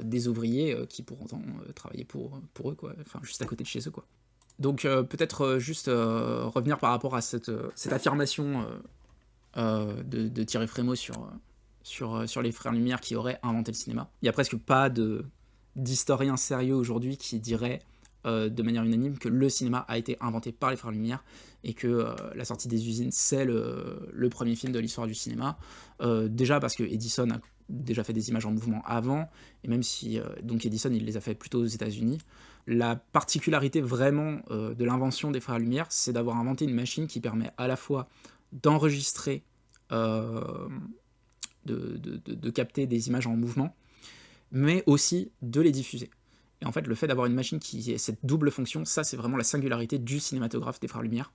des ouvriers qui pourtant travaillaient pour eux, quoi, enfin juste à côté de chez eux, quoi. Donc peut-être juste revenir par rapport à cette affirmation de Thierry Frémaux sur les Frères Lumière qui auraient inventé le cinéma. Il n'y a presque pas d'historien sérieux aujourd'hui qui dirait de manière unanime que le cinéma a été inventé par les Frères Lumière, et que la sortie des usines c'est le premier film de l'histoire du cinéma, déjà parce que Edison a déjà fait des images en mouvement avant, et même si donc Edison il les a fait plutôt aux États-Unis. La particularité vraiment de l'invention des Frères Lumière, c'est d'avoir inventé une machine qui permet à la fois d'enregistrer, de capter des images en mouvement, mais aussi de les diffuser. Et en fait, le fait d'avoir une machine qui ait cette double fonction, ça c'est vraiment la singularité du cinématographe des Frères Lumière.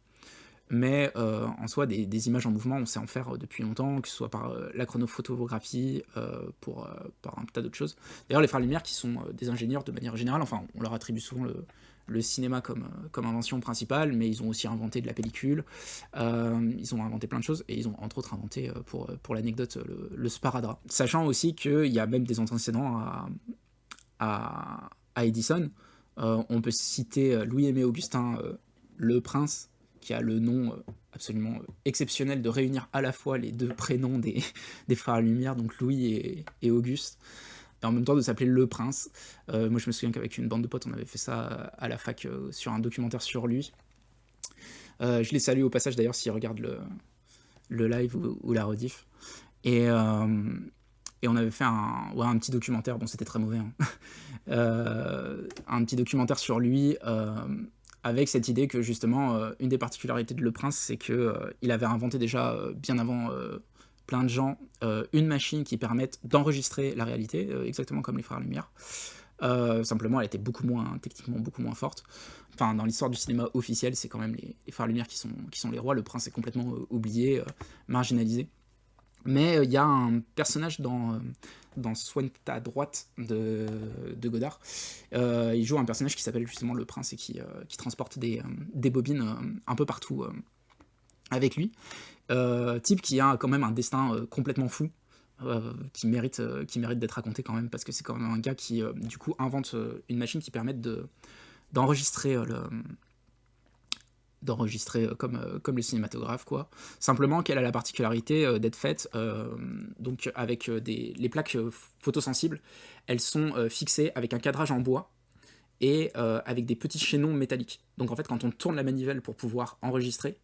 Mais en soi, des images en mouvement, on sait en faire depuis longtemps, que ce soit par la chronophotographie, par un tas d'autres choses. D'ailleurs, les Frères Lumière, qui sont des ingénieurs de manière générale, enfin, on leur attribue souvent le cinéma comme invention principale, mais ils ont aussi inventé de la pellicule, ils ont inventé plein de choses, et ils ont entre autres inventé, pour l'anecdote, le sparadrap. Sachant aussi qu'il y a même des antécédents à Edison. On peut citer Louis-Aimé Augustin, le prince, qui a le nom absolument exceptionnel de réunir à la fois les deux prénoms des Frères Lumière, donc Louis et Auguste, et en même temps de s'appeler Le Prince. Moi je me souviens qu'avec une bande de potes on avait fait ça à la fac sur un documentaire sur lui. Je les salue au passage d'ailleurs s'ils regardent le live ou la rediff. Et on avait fait un petit documentaire, bon c'était très mauvais, hein. Un petit documentaire sur lui, avec cette idée que justement, une des particularités de Le Prince, c'est qu'il avait inventé déjà, bien avant plein de gens, une machine qui permette d'enregistrer la réalité, exactement comme les Frères Lumière. Simplement, elle était techniquement beaucoup moins forte. Enfin, dans l'histoire du cinéma officiel, c'est quand même les Frères Lumière qui sont les rois. Le Prince est complètement oublié, marginalisé. Mais il y a un personnage dans Soigne ta droite de Godard. Il joue un personnage qui s'appelle justement le prince et qui transporte des bobines un peu partout avec lui. Type qui a quand même un destin complètement fou. Qui mérite d'être raconté quand même, parce que c'est quand même un gars qui du coup invente une machine qui permet d'enregistrer comme le cinématographe, quoi. Simplement qu'elle a la particularité d'être faite donc avec les plaques photosensibles. Elles sont fixées avec un cadrage en bois et avec des petits chaînons métalliques. Donc en fait, quand on tourne la manivelle pour pouvoir enregistrer,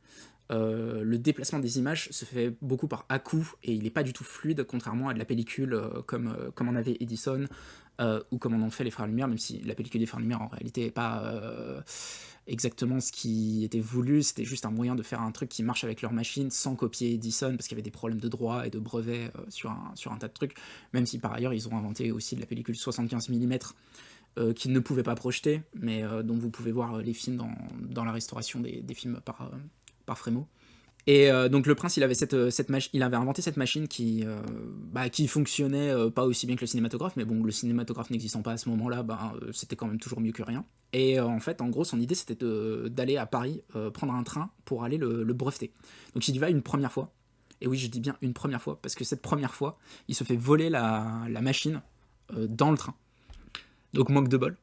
le déplacement des images se fait beaucoup par à-coups et il n'est pas du tout fluide, contrairement à de la pellicule comme en avait Edison ou comme en ont fait les Frères Lumière, même si la pellicule des Frères Lumière en réalité n'est pas exactement ce qui était voulu, c'était juste un moyen de faire un truc qui marche avec leur machine sans copier Edison, parce qu'il y avait des problèmes de droit et de brevets sur un tas de trucs, même si par ailleurs ils ont inventé aussi de la pellicule 75 mm qu'ils ne pouvaient pas projeter, mais dont vous pouvez voir les films dans la restauration des films par Frémaux. Et donc le prince, il avait inventé cette machine qui fonctionnait pas aussi bien que le cinématographe, mais bon, le cinématographe n'existant pas à ce moment-là, c'était quand même toujours mieux que rien. Et en fait, en gros, son idée, c'était d'aller à Paris, prendre un train pour aller le breveter. Donc il y va une première fois. Et oui, je dis bien une première fois, parce que cette première fois, il se fait voler la machine dans le train. Donc manque de bol.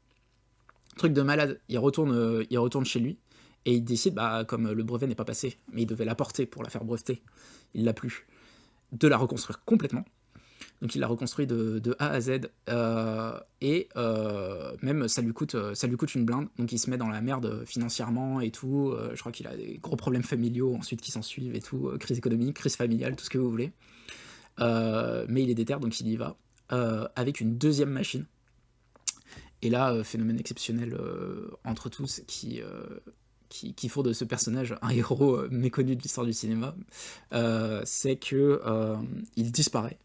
Truc de malade, il retourne chez lui, et il décide, comme le brevet n'est pas passé, mais il devait la porter pour la faire breveter, il l'a plus, de la reconstruire complètement. Donc il l'a reconstruit de A à Z, et même ça lui coûte une blinde, donc il se met dans la merde financièrement et tout, je crois qu'il a des gros problèmes familiaux ensuite qui s'en suivent et tout, crise économique, crise familiale, tout ce que vous voulez. Mais il est déter, donc il y va, avec une deuxième machine. Et là, phénomène exceptionnel entre tous, qui font de ce personnage un héros méconnu de l'histoire du cinéma, c'est que il disparaît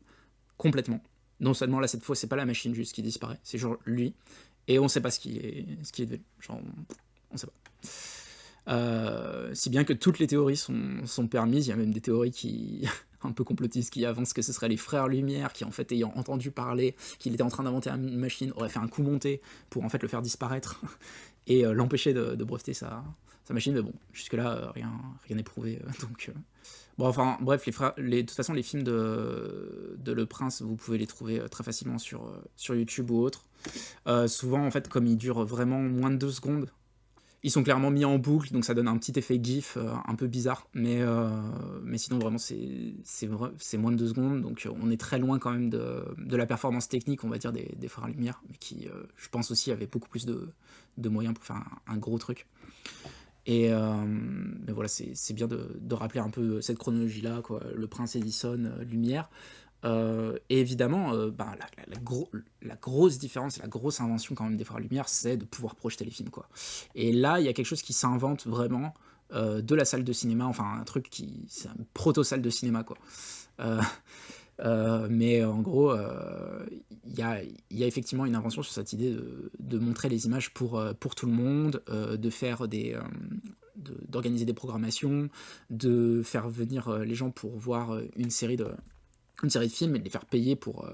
complètement. Non seulement là cette fois c'est pas la machine juste qui disparaît, c'est genre lui, et on sait pas ce qui est devenu. Genre on sait pas. Si bien que toutes les théories sont permises, il y a même des théories qui un peu complotistes qui avancent que ce seraient les frères Lumière qui en fait ayant entendu parler qu'il était en train d'inventer une machine auraient fait un coup monté pour en fait le faire disparaître et l'empêcher de breveter sa machine, mais bon, jusque-là, rien n'est prouvé, donc... Bon, enfin, bref, de toute façon, les films de Le Prince, vous pouvez les trouver très facilement sur YouTube ou autre. Souvent, en fait, comme ils durent vraiment moins de 2 secondes, ils sont clairement mis en boucle, donc ça donne un petit effet gif un peu bizarre, mais sinon, vraiment, c'est moins de 2 secondes, donc on est très loin quand même de la performance technique, on va dire, des Frères Lumière, mais qui, je pense aussi, avait beaucoup plus de moyens pour faire un gros truc. Et mais voilà, c'est bien de rappeler un peu cette chronologie-là, quoi. Le Prince, Edison, Lumière. Et évidemment, la grosse différence, la grosse invention quand même des Frères Lumière, c'est de pouvoir projeter les films, quoi. Et là, il y a quelque chose qui s'invente vraiment de la salle de cinéma, enfin un truc c'est un proto-salle de cinéma, quoi. Mais en gros, il y a effectivement une invention sur cette idée de montrer les images pour tout le monde, de faire d'organiser des programmations, de faire venir les gens pour voir une série de films et de les faire payer pour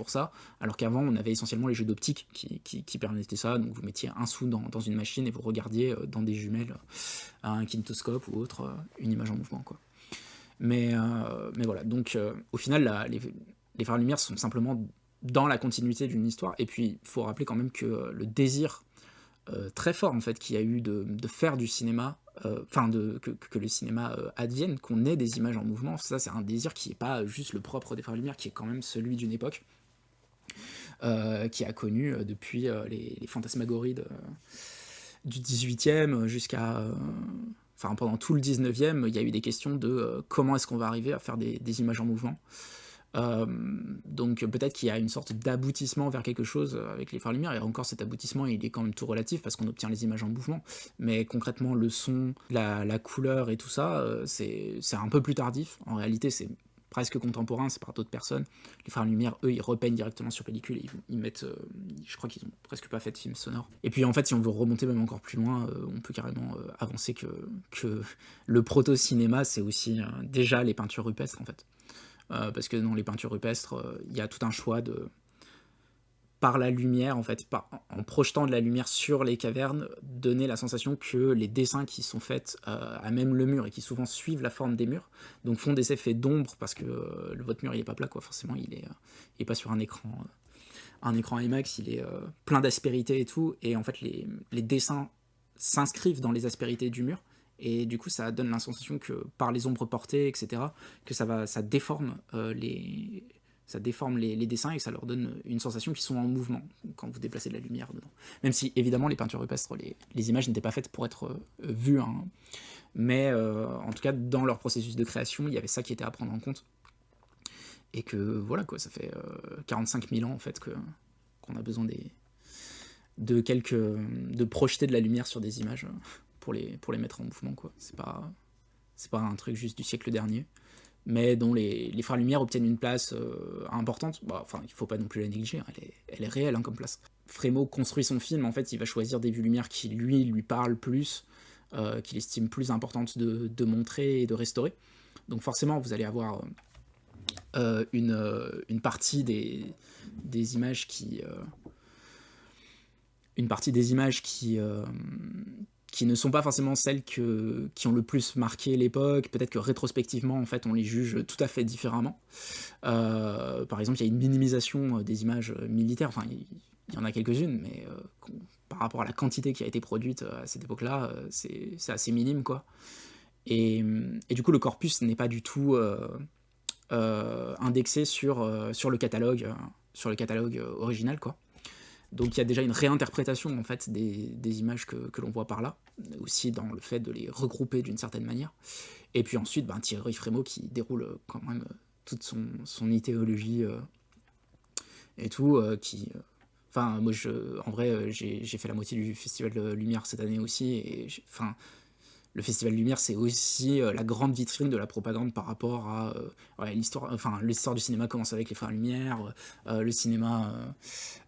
ça, alors qu'avant on avait essentiellement les jeux d'optique qui permettaient ça, donc vous mettiez un sou dans une machine et vous regardiez dans des jumelles, un kinésoscope ou autre, une image en mouvement, quoi. Mais voilà, donc au final, les Frères Lumière sont simplement dans la continuité d'une histoire, et puis il faut rappeler quand même que le désir très fort en fait qu'il y a eu de faire du cinéma, que le cinéma advienne, qu'on ait des images en mouvement, ça c'est un désir qui n'est pas juste le propre des Frères Lumière, qui est quand même celui d'une époque, qui a connu depuis les fantasmagories du 18e jusqu'à... pendant tout le 19e, il y a eu des questions de comment est-ce qu'on va arriver à faire des images en mouvement. Donc peut-être qu'il y a une sorte d'aboutissement vers quelque chose avec les Frères Lumière, et encore cet aboutissement il est quand même tout relatif parce qu'on obtient les images en mouvement, mais concrètement le son, la couleur et tout ça, c'est un peu plus tardif. En réalité c'est presque contemporain, c'est par d'autres personnes. Les Frères Lumière, eux, ils repeignent directement sur pellicule et ils mettent... je crois qu'ils ont presque pas fait de film sonore. Et puis en fait, si on veut remonter même encore plus loin, on peut carrément avancer que le proto-cinéma, c'est aussi déjà les peintures rupestres, en fait. parce que dans les peintures rupestres, il y a tout un choix de par la lumière, en fait, en projetant de la lumière sur les cavernes, donner la sensation que les dessins qui sont faits à même le mur et qui souvent suivent la forme des murs, donc font des effets d'ombre parce que votre mur il est pas plat, quoi. Forcément il est pas sur un écran IMAX, il est plein d'aspérités et tout, et en fait les dessins s'inscrivent dans les aspérités du mur, et du coup ça donne la sensation que par les ombres portées, etc., que ça déforme les dessins et que ça leur donne une sensation qu'ils sont en mouvement quand vous déplacez de la lumière dedans. Même si, évidemment, les peintures rupestres, les images n'étaient pas faites pour être vues, hein. Mais en tout cas, dans leur processus de création, il y avait ça qui était à prendre en compte. Et que, voilà, quoi, ça fait 45 000 ans, en fait, qu'on a besoin de projeter de la lumière sur des images pour les mettre en mouvement, quoi. C'est pas un truc juste du siècle dernier, mais dont les frères Lumière obtiennent une place importante. Enfin, il faut pas non plus la négliger, hein, elle est réelle, hein, comme place. Frémaux construit son film, en fait, il va choisir des vues lumière qui lui parlent plus, qu'il estime plus importantes de montrer et de restaurer. Donc forcément, vous allez avoir une partie des images qui ne sont pas forcément celles qui ont le plus marqué l'époque. Peut-être que rétrospectivement, en fait, on les juge tout à fait différemment. Par exemple, il y a une minimisation des images militaires. Enfin, il y en a quelques-unes, mais par rapport à la quantité qui a été produite à cette époque-là, c'est assez minime, quoi. Et du coup, le corpus n'est pas du tout indexé sur le catalogue original, quoi. Donc il y a déjà une réinterprétation, en fait, des images que l'on voit par là, aussi dans le fait de les regrouper d'une certaine manière. Et puis ensuite, Thierry Frémaux qui déroule quand même toute son idéologie et tout, Enfin, moi, en vrai, j'ai fait la moitié du Festival de Lumière cette année aussi, et le Festival Lumière, c'est aussi la grande vitrine de la propagande par rapport à l'histoire. Enfin, l'histoire du cinéma commence avec les frères Lumière. Le cinéma,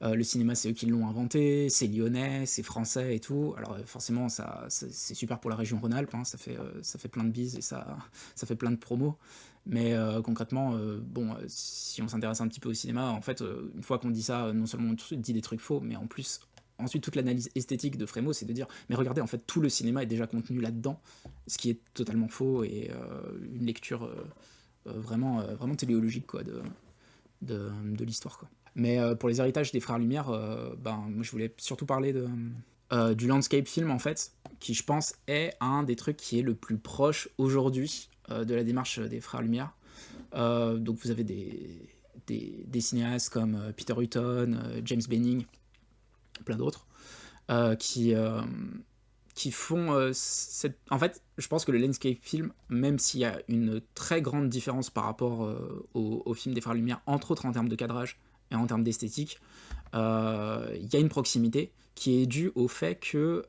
c'est eux qui l'ont inventé. C'est lyonnais, c'est français et tout. Alors forcément, c'est super pour la région Rhône-Alpes, hein, ça fait plein de bises et ça fait plein de promos. Mais concrètement, si on s'intéresse un petit peu au cinéma, en fait, une fois qu'on dit ça, non seulement on dit des trucs faux, mais en plus, ensuite, toute l'analyse esthétique de Frémaux, c'est de dire, mais regardez, en fait, tout le cinéma est déjà contenu là-dedans, ce qui est totalement faux, et une lecture vraiment téléologique, quoi, de l'histoire, quoi. Mais pour les héritages des frères Lumière, moi, je voulais surtout parler du landscape film, en fait, qui, je pense, est un des trucs qui est le plus proche aujourd'hui de la démarche des frères Lumière. Donc vous avez des cinéastes comme Peter Hutton, James Benning, plein d'autres, qui font cette... En fait, je pense que le landscape film, même s'il y a une très grande différence par rapport au film des Frères Lumière, entre autres en termes de cadrage et en termes d'esthétique, il y a une proximité qui est due au fait que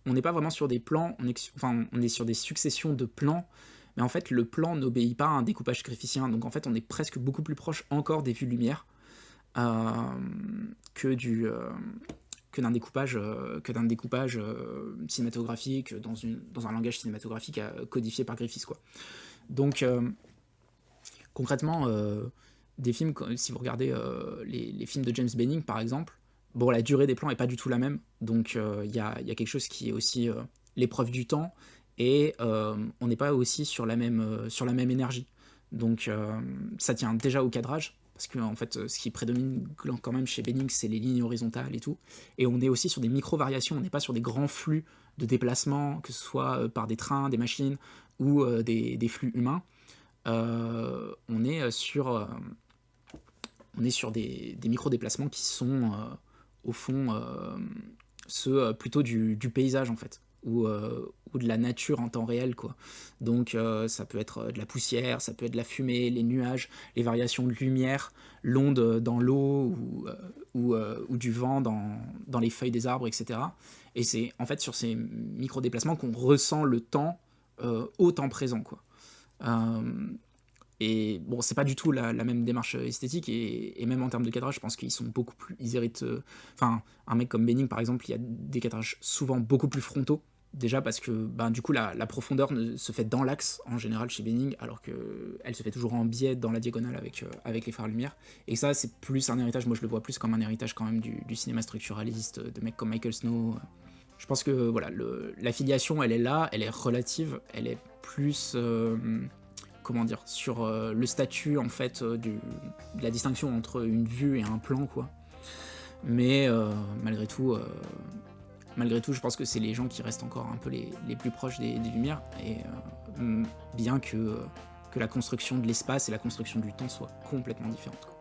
on n'est pas vraiment sur des plans, on est sur des successions de plans, mais en fait le plan n'obéit pas à un découpage graphiquien, donc en fait on est presque beaucoup plus proche encore des vues lumière que d'un découpage cinématographique dans un langage cinématographique codifié par Griffiths, quoi. Donc concrètement, des films, si vous regardez les films de James Benning par exemple, la durée des plans est pas du tout la même, donc il y a quelque chose qui est aussi l'épreuve du temps, et on n'est pas aussi sur la même énergie. Donc ça tient déjà au cadrage, parce que en fait, ce qui prédomine quand même chez Benning, c'est les lignes horizontales et tout, et on est aussi sur des micro-variations, on n'est pas sur des grands flux de déplacement, que ce soit par des trains, des machines, ou des flux humains. On est sur des micro-déplacements qui sont, au fond, ceux plutôt du paysage, en fait, ou de la nature en temps réel, quoi. Donc ça peut être de la poussière, ça peut être de la fumée, les nuages, les variations de lumière, l'onde dans l'eau, ou du vent dans les feuilles des arbres, etc. Et c'est en fait sur ces micro-déplacements qu'on ressent le temps au temps présent, quoi. Et bon, c'est pas du tout la même démarche esthétique, et même en termes de cadrage, je pense qu'ils sont beaucoup plus... Ils héritent... un mec comme Benning, par exemple, il y a des cadrages souvent beaucoup plus frontaux, Déjà parce que du coup la profondeur se fait dans l'axe en général chez Benning, alors qu'elle se fait toujours en biais dans la diagonale avec les frères Lumière. Et ça c'est plus un héritage, moi je le vois plus comme un héritage quand même du cinéma structuraliste, de mecs comme Michael Snow. Je pense que voilà, l'affiliation elle est là, elle est relative, elle est plus comment dire, sur le statut en fait de la distinction entre une vue et un plan quoi. Mais malgré tout, je pense que c'est les gens qui restent encore un peu les plus proches des Lumières, et bien que la construction de l'espace et la construction du temps soient complètement différentes, quoi.